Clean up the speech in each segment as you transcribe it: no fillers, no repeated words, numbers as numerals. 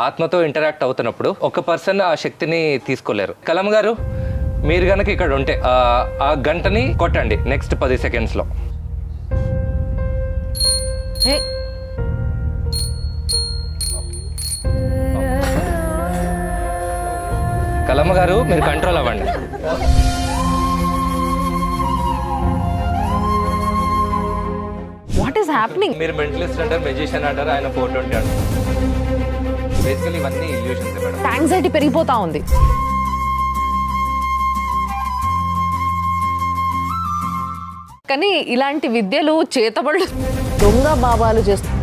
ఆత్మతో ఇంటరాక్ట్ అవుతున్నప్పుడు ఒక పర్సన్ ఆ శక్తిని తీసుకోలేరు. కలం గారు, మీరు కనుక ఇక్కడ ఉంటే ఆ గంటని కొట్టండి నెక్స్ట్ 10 సెకండ్స్లో. కలమ్మ గారు, మీరు కంట్రోల్ అవ్వండి. What is happening? మీరు మెంటలిస్ట్ అంటారు, మెజిషియన్ అంటారు, ఆయన 420 అంటారు. బేసికలీ ఇవన్నీ ఇల్యూషన్స్ మేడం. యాంగ్జైటీ పెరిగిపోతా ఉంది. కానీ ఇలాంటి విద్యలు చేతబడులు దొంగ బాబాలు చేస్తారు.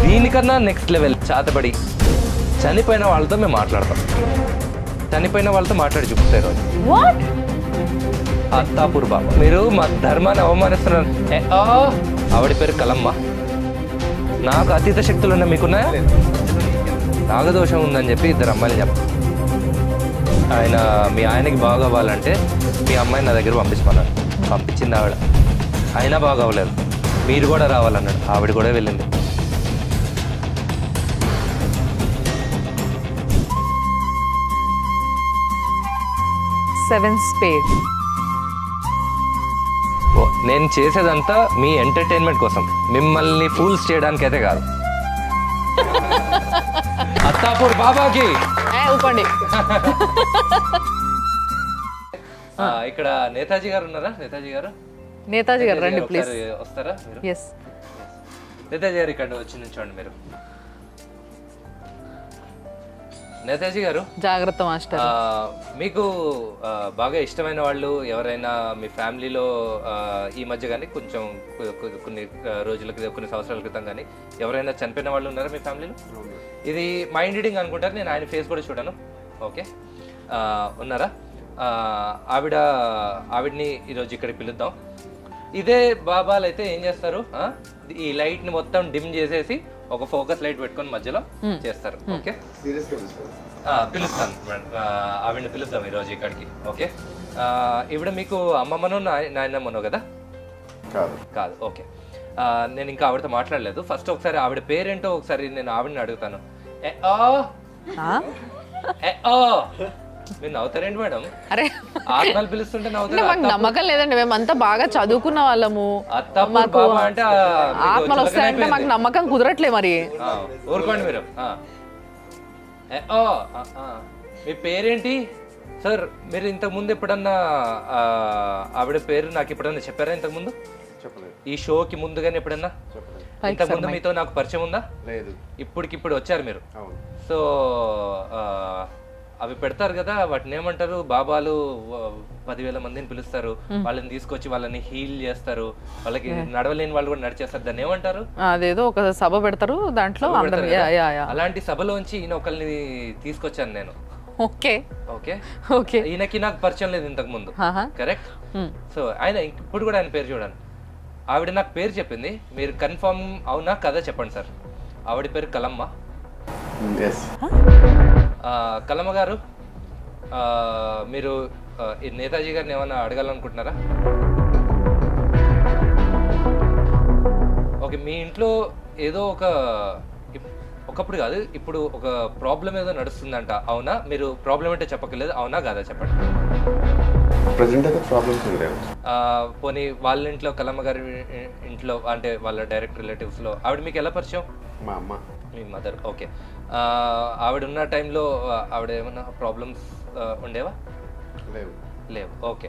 దీనికన్నా నెక్స్ట్ లెవెల్ చాతబడి చనిపోయిన వాళ్ళతో మేము మాట్లాడతాం. చనిపోయిన వాళ్ళతో మాట్లాడి చూపిస్తారు. వాట్? అత్తాపూర్ బాబా, మీరు మా ధర్మాన్ని అవమానిస్తున్నారు. ఆవిడ పేరు కలమ్మ. నాకు అతీత శక్తులు ఉన్నాయి, మీకున్నాయా? నాగదోషం ఉందని చెప్పి 2 అమ్మాయిలు చెప్పారు. మీ ఆయనకి బాగా అవ్వాలంటే మీ అమ్మాయిని నా దగ్గర పంపించమన్నాడు. పంపించింది ఆవిడ. అయినా బాగా అవ్వలేదు. మీరు కూడా రావాలన్నాడు. ఆవిడ కూడా వెళ్ళింది. Seven spade. నేను చేసేదంతా మీ ఎంటర్టైన్మెంట్ కోసం, మిమ్మల్ని ఫూల్స్ చేయడానికి అయితే కాదు. అత్తాపూర్ బాబాకి ఊపండి. ఇక్కడ నేతాజీ గారు ఉన్నారా? నేతాజీ గారు రండి ప్లీజ్. వస్తారా మీరు? ఎస్. నేతాజీ గారు ఇక్కడ వచ్చి నుంచోండి మీరు. నేతాజీ గారు, జాగ్రత్త మాస్టర్. మీకు బాగా ఇష్టమైన వాళ్ళు ఎవరైనా మీ ఫ్యామిలీలో ఈ మధ్య కానీ కొంచెం కొన్ని రోజుల క్రితం, కొన్ని సంవత్సరాల క్రితం కానీ ఎవరైనా చనిపోయిన వాళ్ళు ఉన్నారా మీ ఫ్యామిలీలో? ఇది మైండ్ రీడింగ్ అనుకుంటారు. నేను ఆయన ఫేస్ కూడా చూడాను. ఓకే, ఉన్నారా? ఆవిడ్ని ఈరోజు ఇక్కడికి పిలుద్దాం. ఇదే బాబాలు అయితే ఏం చేస్తారు, ఈ లైట్ ని మొత్తం డిమ్ చేసేసి ఒక ఫోకస్ లైట్ పెట్టుకొని మధ్యలో చేస్తారు. ఓకే, పిలుస్తాను. ఆవిడని పిలుద్దాం ఈరోజు ఇక్కడికి. ఓకే, ఇప్పుడు మీకు అమ్మమ్మనో నాయనమ్మనో కదా? కాదు. ఓకే, నేను ఇంకా ఆవిడతో మాట్లాడలేదు. ఫస్ట్ ఒకసారి ఆవిడ పేరేంటో ఒకసారి నేను ఆవిడని అడుగుతాను. మీరు నవ్వుతారేంటి మేడం? అరే, ఆత్మలు పిలుస్తుంటే నవ్వుతారు. మాకు నమ్మకం లేదండి, మేమంతా బాగా చదువుకున్న వాళ్ళము. మాకు ఆత్మలు వస్తాయంటే మాకు నమ్మకం కుదరట్లే. మరి ఊరుకోండి మీరు. మీ పేరేంటి సార్? మీరు ఇంతకు ముందు ఎప్పుడన్నా ఆవిడ పేరు నాకు ఎప్పుడన్నా చెప్పారా? ఇంతకు ముందు ఈ షోకి ముందుగానే ఎప్పుడన్నా ఇంతకు ముందు మీతో నాకు పరిచయం ఉందా? లేదు. ఇప్పటికిప్పుడు వచ్చారు మీరు. సో అవి పెడతారు కదా, వాటిని ఏమంటారు? బాబాలు 10,000 మందిని పిలుస్తారు, వాళ్ళని తీసుకొచ్చి వాళ్ళని హీల్ చేస్తారు, వాళ్ళకి నడవలేని వాళ్ళు కూడా నడిచేస్తారు. దాన్ని ఏమంటారు? అదేదో ఒక సభ పెడతారు, దాంట్లో అలాంటి సభలోంచి ఈయన ఒకరిని తీసుకొచ్చాను నేను. Okay okay okay. ఈయనకి నాకు పరిచయం లేదు ఇంతకు ముందు. కరెక్ట్. సో ఆయన ఇప్పుడు కూడా ఆయన పేరు చూడండి. ఆవిడ నాకు పేరు చెప్పింది. మీరు కన్ఫర్మ్ అవునా కదా చెప్పండి సార్. ఆవిడ పేరు కలమ్మ. కలమ్మ గారు, మీరు నేతాజీ గారిని ఏమైనా అడగాలనుకుంటున్నారా? ఓకే, మీ ఇంట్లో ఏదో ఒకప్పుడు కాదు, ఇప్పుడు ఒక ప్రాబ్లం ఏదో నడుస్తుందంట, అవునా? మీరు ప్రాబ్లం అంటే చెప్పక్కర్లేదు, అవునా కాదా చెప్పండి. పోనీ వాళ్ళ ఇంట్లో, కలమ్మ గారి ఇంట్లో, అంటే వాళ్ళ డైరెక్ట్ రిలేటివ్స్ లో ఆవిడ మీకు ఎలా పరిచయం? మా అమ్మ. మీ మదర్. ఓకే, ఆవిడ ఉన్న టైంలో ఆవిడ ఏమన్నా ప్రాబ్లమ్స్ ఉండేవా? లేవు. ఓకే,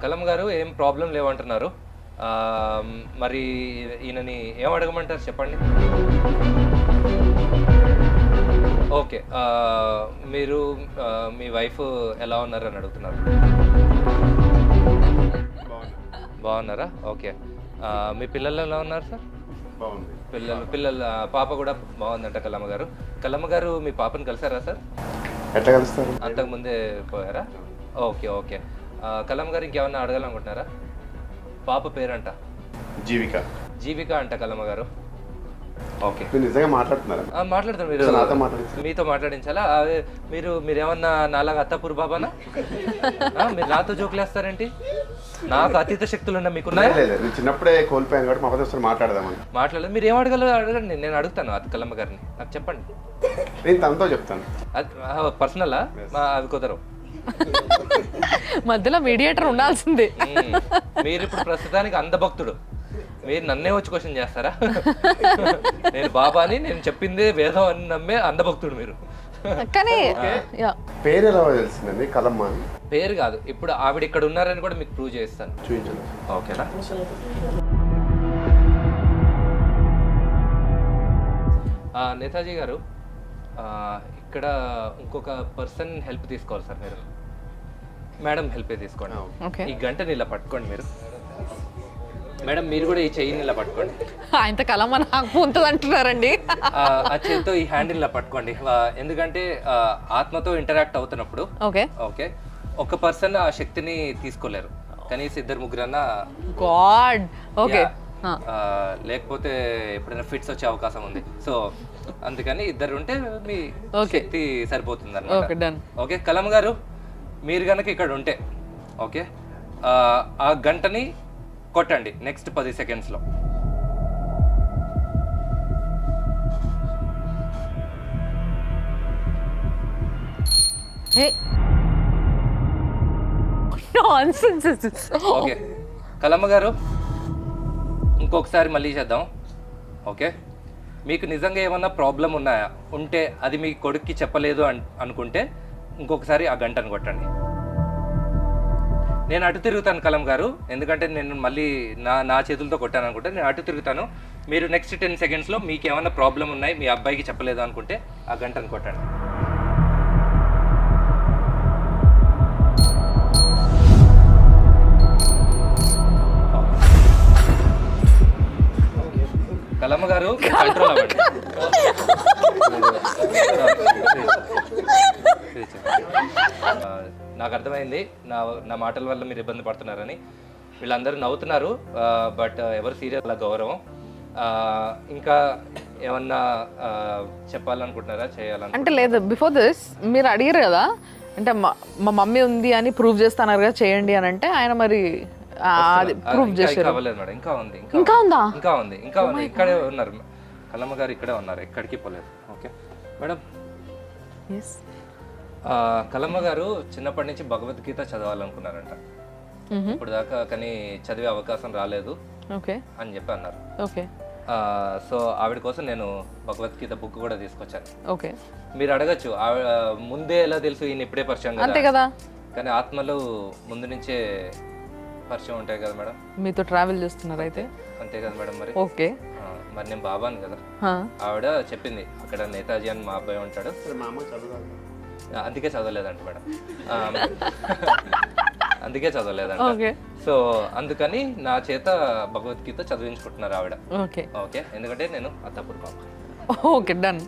కలమ్మ గారు ఏం ప్రాబ్లం లేవంటున్నారు. మరి ఈయనని ఏం అడగమంటారు చెప్పండి. ఓకే, మీరు మీ వైఫ్ ఎలా ఉన్నారని అడుగుతున్నారు. బాగున్నారా? ఓకే, మీ పిల్లలు ఎలా ఉన్నారు సార్? పిల్లలు పాప కూడా బాగుందంట. కలమ్మ గారు, మీ పాపని కలిసారా సార్? ఎట్లా కలుస్తారు? అంతకు ముందే పోయారా? Okay okay. కలమ్మ గారు ఇంకేమన్నా అడగాలనుకుంటున్నారా? పాప పేరంట జీవిక. జీవిక అంట. కలమ్మ గారు, ఓకే, మీరు నిజంగా మాట్లాడుతున్నారా? మాట్లాడతాను. మీరు నాతో మాట్లాడించారు. మీతో మాట్లాడించాలా? అదే మీరేమన్నా నాలాగా అత్తాపూర్ బాబానా? మీరు నాతో జోకులేస్తారేంటి? నాకు అతీత శక్తులు ఉన్నా మీకున్నాయా? లేదు, నేను చిన్నప్పుడే కోల్పోయాను కాబట్టి మా పదవి మాట్లాడదామని. మాట్లాడలేదు. మీరు ఏం అడగలరు అడగండి, నేను అడుగుతాను కలమ్మ గారిని. నాకు చెప్పండి, నేను తనతో చెప్తాను. పర్సనలా? అవి కుదరవు. మధ్యలో మీడియేటర్ ఉండాల్సిందే. మీరు ఇప్పుడు ప్రస్తుతానికి అందభక్తుడు, మీరు నన్నే వచ్చి క్వశ్చన్ చేస్తారా? నేను బాబాని, నేను చెప్పిందే వేదం అని నమ్మే అందభక్తుడు మీరు. కానీ పేరు ఎలా తెలిసిందండి కలమ్మ అని? పేరు కాదు, ఇప్పుడు ఆవిడ ఇక్కడ ఉన్నారని కూడా మీకు ప్రూవ్ చేస్తాను. చూపించండి. ఓకేనా? నేతాజీ గారు, ఇక్కడ ఇంకొక పర్సన్ హెల్ప్ తీసుకోవాలి సార్ మీరు. మేడం హెల్ప్ తీసుకోండి. ఈ గంటని ఇలా పట్టుకోండి మీరు. మేడం మీరు కూడా ఈ చెయ్యిని ఇలా పట్టుకోండి. ఆయన కలమ్మ నాకు ఉంటుంది అంటున్నారండి. ఆ చేతితో ఈ హ్యాండిల్ ఇలా పట్టుకోండి. ఎందుకంటే ఆత్మతో ఇంటరాక్ట్ అవుతున్నప్పుడు ఓకే ఓకే ఒక పర్సన్ ఆ శక్తిని తీసుకోలేరు, కనీసం ఇద్దరు ముగ్గురన్నా. God okay. లేకపోతే ఎప్పుడైనా ఫిట్స్ వచ్చే అవకాశం ఉంది. సో అందుకని ఇద్దరు ఉంటే మీ శక్తి సరిపోతుంది అన్నమాట. ఓకే కలమ్ గారు, మీరు కనుక ఇక్కడ ఉంటే ఓకే ఆ గంటని కొట్టండి నెక్స్ట్ 10 సెకండ్స్లో. ఓకే కలమ్మ గారు, ఇంకొకసారి మళ్ళీ చేద్దాం. ఓకే, మీకు నిజంగా ఏమన్నా ప్రాబ్లం ఉంటే అది మీ కొడుక్కి చెప్పలేదు అనుకుంటే ఇంకొకసారి ఆ గంటను కొట్టండి. నేను అటు తిరుగుతాను కలం గారు, ఎందుకంటే నేను మళ్ళీ నా చేతులతో కొట్టాను అనుకుంటే నేను అటు తిరుగుతాను. మీరు నెక్స్ట్ 10 సెకండ్స్లో మీకు ఏమైనా ప్రాబ్లం ఉన్నాయి, మీ అబ్బాయికి చెప్పలేదు అనుకుంటే ఆ గంటను కొట్టండి. కలమ్మ గారు కంట్రోల్ అవ్వండి. నాకు అర్థమైంది నా మాటల వల్ల మీరు ఇబ్బంది పడుతున్నారని. వీళ్ళందరూ నవ్వుతున్నారు, బట్ ఎవరు సీరియస్ అలా గౌరవం. ఇంకా ఏమన్నా చెప్పాలనుకుంటున్నారా, చేయాలని? అంటే లేదు, బిఫోర్ దిస్ మీరు అడిగారు కదా, అంటే మా మమ్మీ ఉంది అని ప్రూవ్ చేస్తున్నారు కదా చేయండి అని అంటే ఆయన మరి ప్రూవ్ చేశారు. అవ్వలేదు మేడం, ఇంకా ఉంది. ఇంకా ఉందా? ఇంకా ఉంది. ఇక్కడే ఉన్నారు కలమ్మ గారు, ఇక్కడే ఉన్నారు, ఎక్కడికి పోలేదు. Okay madam. కలమ్మ గారు చిన్నప్పటి నుంచి భగవద్గీత చదవాలనుకున్నారంట ఇప్పుడు దాకా, కానీ చదివే అవకాశం రాలేదు అని చెప్పి అన్నారు. సో ఆవిడ కోసం నేను భగవద్గీత బుక్ కూడా తీసుకొచ్చాను. మీరు అడగచ్చు ముందే ఎలా తెలుసు ఈయన ఇప్పుడే పరిచయం కదా, కానీ ఆత్మలు ముందు నుంచే పరిచయం ఉంటాయి కదా మేడం. మీతో ట్రావెల్ చేస్తున్నారు అయితే? అంతే కదా మేడం. మరి మరి నేను బాబాను కదా. ఆవిడ చెప్పింది అక్కడ నేతాజీ అని మా అబ్బాయి ఉంటాడు, అందుకే చదవలేదంట మేడం. అందుకే చదవలేదంట. సో అందుకని నా చేత భగవద్గీత చదివించుకుంటున్నారు ఆవిడ. ఓకే, ఎందుకంటే నేను అత్తపూర్ బాబా. Okay done.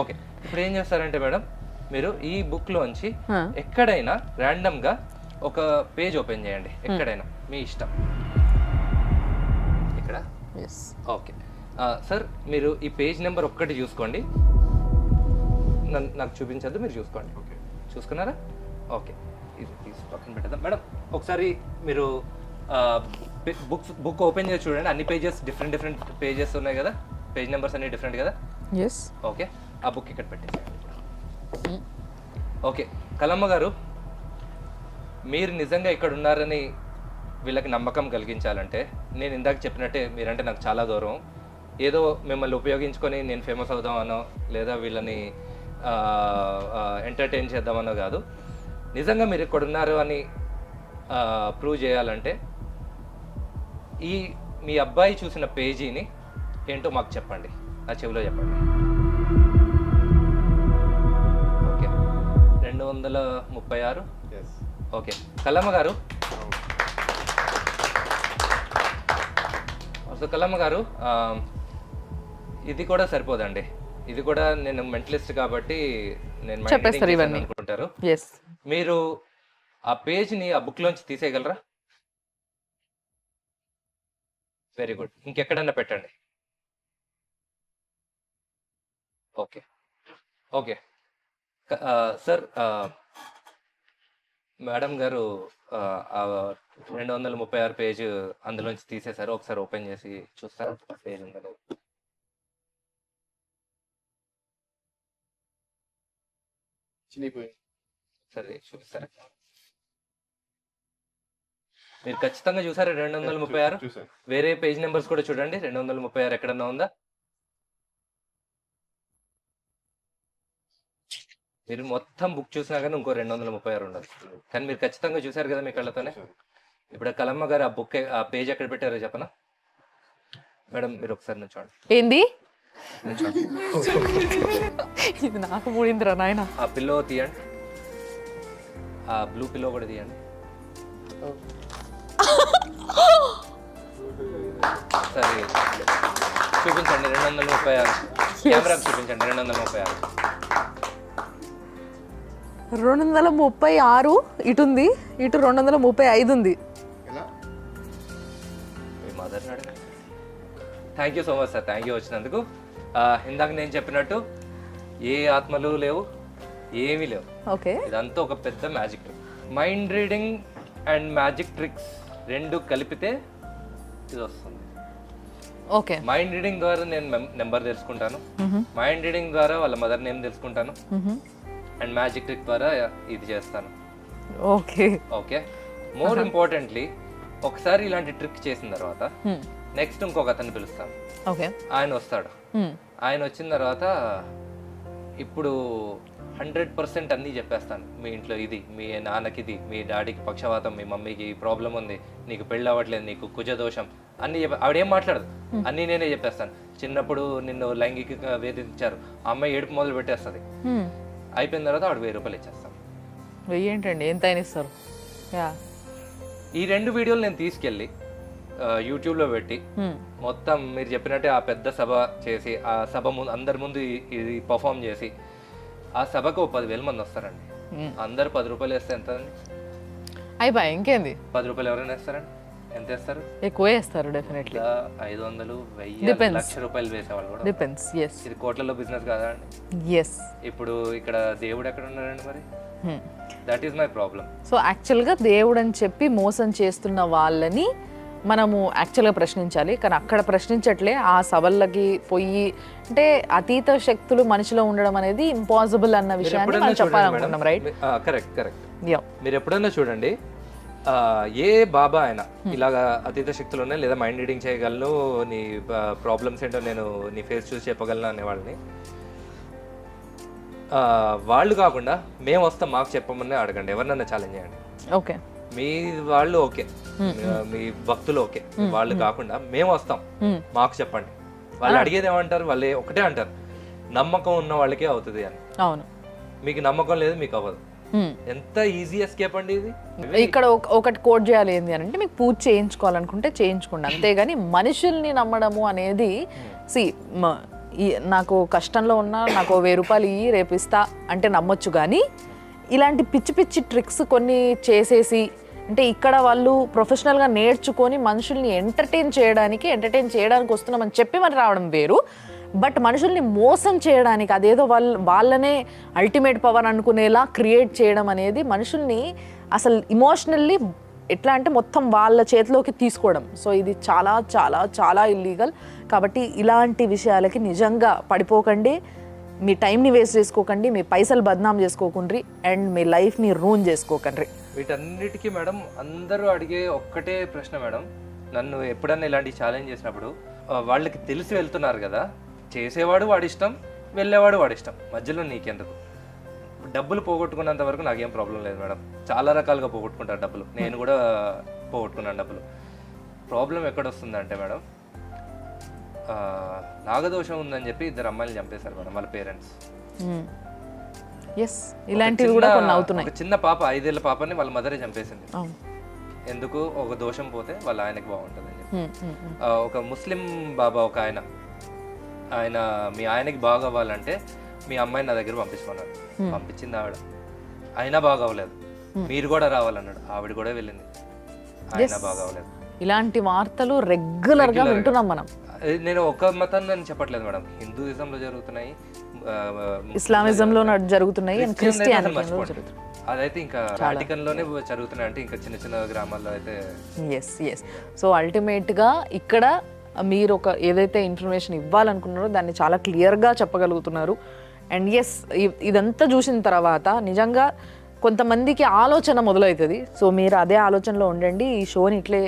ఓకే, ఇప్పుడు ఏం చేస్తారంటే మేడం, మీరు ఈ బుక్ లోంచి ఎక్కడైనా ర్యాండమ్ గా ఒక పేజ్ ఓపెన్ చేయండి, ఎక్కడైనా మీ ఇష్టం. ఇక్కడ ఓకే సార్, మీరు ఈ పేజ్ నెంబర్ ఒక్కటి చూసుకోండి, నాకు చూపించద్దు, మీరు చూసుకోండి. చూసుకున్నారా? ఓకే, ఇది తీసి పక్కన పెట్టేద్దాం మేడం. ఒకసారి మీరు బుక్ ఓపెన్ చేసి చూడండి, అన్ని పేజెస్ డిఫరెంట్ పేజెస్ ఉన్నాయి కదా, పేజ్ నెంబర్స్ అన్ని డిఫరెంట్ కదా. ఓకే, ఆ బుక్ ఇక్కడ పెట్టేసి. ఓకే కలమ్మ గారు, మీరు నిజంగా ఇక్కడ ఉన్నారని వీళ్ళకి నమ్మకం కలిగించాలంటే నేను ఇందాక చెప్పినట్టే మీరంటే నాకు చాలా గౌరవం. ఏదో మిమ్మల్ని ఉపయోగించుకొని నేను ఫేమస్ అవుదామనో లేదా వీళ్ళని ఎంటర్టైన్ చేద్దామనో కాదు, నిజంగా మీరు ఇక్కడ ఉన్నారు అని ప్రూవ్ చేయాలంటే మీ అబ్బాయి చూసిన పేజీని ఏంటో మాకు చెప్పండి, నా చెవిలో చెప్పండి. ఓకే, 236. ఓకే కలమ్మ గారు, కలమ్మ గారు, ఇది కూడా సరిపోదండి. ఇది కూడా నేను మెంటలిస్ట్ కాబట్టి నేను అనుకుంటారు. మీరు ఆ పేజ్ని ఆ బుక్ లోంచి తీసేయగలరా? Very good. ఇంకెక్కడన్నా పెట్టండి. ఓకే ఓకే సార్ మేడం గారు 236 పేజ్ అందులోంచి తీసేశారు. ఒకసారి ఓపెన్ చేసి చూస్తారా పేజ్ ఉందో సరే చూస్తారా? మీరు ఖచ్చితంగా చూసారా 236? చూసాను. వేరే పేజ్ నెంబర్స్ కూడా చూడండి. 236 ఎక్కడన్నా ఉందా? మీరు మొత్తం బుక్ చూసినా కానీ ఇంకో 236 ఉండదు. కానీ మీరు ఖచ్చితంగా చూసారు కదా మీ కళ్ళతోనే. ఇప్పుడు కలమ్మ గారు ఆ బుక్ ఆ పేజ్ ఎక్కడ పెట్టారో చెప్పనా మేడం? మీరు ఒకసారి నుంచోండి. ఏంది ఇది నాకు మూడిందిరా నాయన. ఆ పిల్లో తీయండి, ఆ బ్లూ పిల్లో కూడా తీయండి. సరే చూపించండి 236. కెమెరాకి చూపించండి 236. 236 ఇటు ఉంది, ఇటు 235 ఉంది. మీ మదర్ని అడగండి. Thank you so much sir, thank you వచ్చినందుకు. ఇందాక నేను చెప్పినట్టు ఏ ఆత్మలు లేవు, ఏమీ లేవు. ఓకే, ఇదంతా ఒక పెద్ద magic trick. Mind reading and magic tricks రెండు కలిపితే ఇది వస్తుంది. ఓకే, మైండ్ రీడింగ్ ద్వారా నేను నెంబర్ తెలుసుకుంటాను, మైండ్ రీడింగ్ ద్వారా వాళ్ళ మదర్ నేమ్ తెలుసుకుంటాను, అండ్ మ్యాజిక్ ట్రిక్ ద్వారా ఇది చేస్తాను. ఓకే ఓకే, మోర్ ఇంపార్టెంట్లీ ఒకసారి ఇలాంటి ట్రిక్ చేసిన తర్వాత నెక్స్ట్ ఇంకొక అతన్ని పిలుస్తాను. ఓకే, ఆయన వస్తాడు. ఆయన వచ్చిన తర్వాత ఇప్పుడు 100% అన్నీ చెప్పేస్తాను. మీ ఇంట్లో ఇది, మీ నాన్నకి ఇది, మీ డాడీకి పక్షవాతం, మీ మమ్మీకి ప్రాబ్లం ఉంది, నీకు పెళ్ళి అవ్వట్లేదు, నీకు కుజదోషం అన్నీ ఆవిడేం మాట్లాడదు, అన్నీ నేనే చెప్పేస్తాను. చిన్నప్పుడు నిన్ను లైంగికంగా వేధించారు, ఆ అమ్మాయి ఏడుపు మొదలు పెట్టేస్తుంది. అయిపోయిన తర్వాత ఆవిడ 1000 రూపాయలు ఇచ్చేస్తాను. వెయ్యేంటండి ఎంత అయినా ఇస్తారు. ఈ 2 వీడియోలు నేను తీసుకెళ్ళి యూట్యూబ్లో పెట్టి మొత్తం మీరు చెప్పినట్టే ఆ పెద్ద సభ చేసి ఆ సభ ముందు అందరి ముందు ఇది పర్ఫామ్ చేసి ఆ సభకు 10,000 మంది వస్తారండి. అందరు 10 రూపాయలు వేస్తే ఎంత అండి? అయిపోయి ఇంకేంది. 10 రూపాయలు ఎవరైనా వేస్తారండి? ఎంత వేస్తారు? ఎక్కువ వేస్తారు డెఫినెట్లీ. 500, 1000, లక్ష రూపాయలు వేసేవాళ్ళు కూడా. డిపెండ్స్. yes, ఇది కోట్లలో బిజినెస్ కాదా అండి? yes. ఇప్పుడు ఇక్కడ దేవుడు ఎక్కడ ఉన్నారండి మరి? That is my problem. So యాక్చువల్గా దేవుడు అని చెప్పి మోసం చేస్తున్న వాళ్ళని మనము యాక్చువల్గా ప్రశ్నించాలి, కానీ అక్కడ ప్రశ్నించట్లే. ఆ సభలకి పోయి అంటే అతీత శక్తులు మనిషిలో ఉండడం అనేది ఇంపాసిబుల్ అన్న విషయాన్ని మనం చెప్పాలనుకున్నాం. Right, correct correct. మీరు ఎప్పుడైనా చూడండి, ఏ బాబా అయినా ఇలాగా అతీత శక్తులు ఉన్నాయి లేదా మైండ్ రీడింగ్ చేయగలను, నీ ప్రాబ్లమ్స్ ఏంటో నేను నీ ఫేస్ చూసి చెప్పగలను అనే వాళ్ళని వాళ్ళు కాకుండా మేము వస్తాం మాకు చెప్పమని అడగండి, ఎవరినన్నా ఛాలెంజ్ చేయండి. ఓకే, మీ వాళ్ళు ఓకే, మీ భక్తులు ఓకే, వాళ్ళు కాకుండా మేము వస్తాం మాకు చెప్పండి. వాళ్ళు అడిగేది ఏమంటారు? వాళ్ళు ఒకటే అంటారు, నమ్మకం ఉన్న వాళ్ళకే అవుతుంది అని. అవును, మీకు నమ్మకం లేదు, మీకు అవ్వదు. ఎంత ఈజీ ఎస్కేప్ అండి ఇది. ఇక్కడ ఒకటి కోట్ చేయాలి ఏంటి అని అంటే, మీకు పూజ చేయించుకోవాలనుకుంటే చేయించుకోండి, అంతేగాని మనుషుల్ని నమ్మడము అనేది నాకు కష్టంలో ఉన్నా నాకు 1000 రూపాయలు ఇయ్యి రేపు ఇస్తా అంటే నమ్మొచ్చు, కానీ ఇలాంటి పిచ్చి పిచ్చి ట్రిక్స్ కొన్ని చేసేసి అంటే ఇక్కడ వాళ్ళు ప్రొఫెషనల్గా నేర్చుకొని మనుషుల్ని ఎంటర్టైన్ చేయడానికి వస్తున్నామని చెప్పి మరి రావడం వేరు. బట్ మనుషుల్ని మోసం చేయడానికి అదేదో వాళ్ళనే అల్టిమేట్ పవర్ అనుకునేలా క్రియేట్ చేయడం అనేది మనుషుల్ని అసలు ఇమోషనల్లీ ఎట్లా అంటే మొత్తం వాళ్ళ చేతిలోకి తీసుకోవడం. సో ఇది చాలా చాలా చాలా ఇల్లీగల్. కాబట్టి ఇలాంటి విషయాలకి నిజంగా పడిపోకండి, మీ టైంని వేస్ట్ చేసుకోకండి, మీ పైసలు బద్నాం చేసుకోకండి, అండ్ మీ లైఫ్ని రూన్ చేసుకోకండి. వీటన్నిటికీ మేడం అందరూ అడిగే ఒక్కటే ప్రశ్న మేడం, నన్ను ఎప్పుడన్నా ఇలాంటి ఛాలెంజ్ చేసినప్పుడు వాళ్ళకి తెలిసి వెళ్తున్నారు కదా, చేసేవాడు వాడిష్టం, వెళ్ళేవాడు వాడిష్టం, మధ్యలో నీకెందుకు? డబ్బులు పోగొట్టుకున్నంత వరకు నాకేం ప్రాబ్లం లేదు మేడం. చాలా రకాలుగా పోగొట్టుకుంటారు డబ్బులు, నేను కూడా పోగొట్టుకున్నాను డబ్బులు. ప్రాబ్లం ఎక్కడొస్తుందంటే మేడం, నాగదోషం ఉందని చెప్పి 2 అమ్మాయిలు చంపేశారు మేడం వాళ్ళ పేరెంట్స్. ఇలాంటివి కూడా కొన్ని అవుతున్నాయి. ఒక చిన్న పాప 5 ఏళ్ల పాపని వాళ్ళ మదరే చంపేసింది. ఎందుకు? ఒక దోషం పోతే వాళ్ళ ఆయనకి బాగుంటుంది అని చెప్పి. ఒక ముస్లిం బాబా ఒక ఆయన మీ ఆయనకి బాగా అవ్వాలంటే మీ అమ్మాయిని నా దగ్గర పంపించుకున్నాడు. పంపించింది ఆవిడ, అయినా బాగా అవ్వలేదు. మీరు కూడా రావాలన్నాడు, ఆవిడ కూడా వెళ్ళింది, అయినా బాగా అవ్వలేదు. ఇలాంటి వార్తలు రెగ్యులర్ గా వింటున్నాం మనం. నేను ఒక మతాన్ని నేను చెప్పట్లేదు మేడం, హిందూయిజంలో జరుగుతున్నాయి, ఇస్లామిజంలో జరుగుతున్నాయి అండ్ క్రిస్టియానిటీలో మర్చిపోండి. జరుగుతున్నాయి. అదైతే ఇంకా వాటికన్ లోనే జరుగుతున్నాయి, అంటే ఇంకా చిన్న చిన్న గ్రామాల్లో అయితే. ఎస్ సో అల్టిమేట్గా ఇక్కడ మీరు ఒక ఏదైతే ఇన్ఫర్మేషన్ ఇవ్వాలనుకున్నారో దాన్ని చాలా క్లియర్గా చెప్పగలుగుతున్నారు. అండ్ ఎస్ ఇదంతా చూసిన తర్వాత నిజంగా కొంతమందికి ఆలోచన మొదలవుతుంది. సో మీరు అదే ఆలోచనలో ఉండండి. ఈ షోని ఇట్లే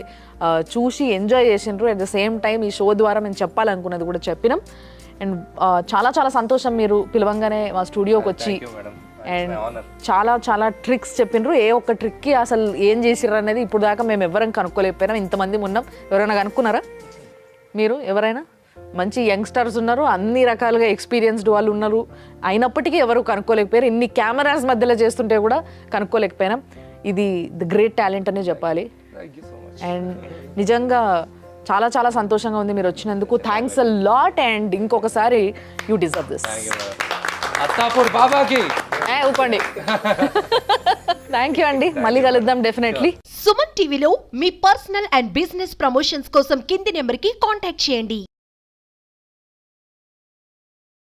చూసి ఎంజాయ్ చేసినారు. అట్ ద సేమ్ టైం ఈ షో ద్వారా మేము చెప్పాలనుకున్నది కూడా చెప్పినాం. అండ్ చాలా సంతోషం మీరు పిలవంగానే మా స్టూడియోకి వచ్చి అండ్ చాలా ట్రిక్స్ చెప్పినారు. ఏ ఒక్క ట్రిక్కి అసలు ఏం చేసిర్రు అనేది ఇప్పుడు దాకా మేము ఎవరైనా కనుక్కోలేకపోయినాం. ఇంతమంది ఉన్నాం, ఎవరైనా కనుక్కున్నారా? మీరు ఎవరైనా? మంచి యంగ్స్టర్స్ ఉన్నారు, అన్ని రకాలుగా ఎక్స్పీరియన్స్డ్ వాళ్ళు ఉన్నారు, అయినప్పటికీ ఎవరు కనుక్కోలేకపోయారు. ఇన్ని కెమెరాస్ మధ్యలో చేస్తుంటే కూడా కనుక్కోలేకపోయినాం. ఇది ది గ్రేట్ టాలెంట్ అనే చెప్పాలి. అండ్ నిజంగా చాలా సంతోషంగా ఉంది మీరు వచ్చినందుకు. Thanks a lot. అండ్ ఇంకొకసారి యూ డిజర్వ్ దిస్. అత్తాపూర్ బాబాకి ఊపండి. థ్యాంక్ యూ అండి, మళ్ళీ కలుద్దాం డెఫినెట్లీ. సుమన్ టీవీలో మీ పర్సనల్ అండ్ బిజినెస్ ప్రమోషన్స్ కోసం కింది నెంబర్కి కాంటాక్ట్ చేయండి.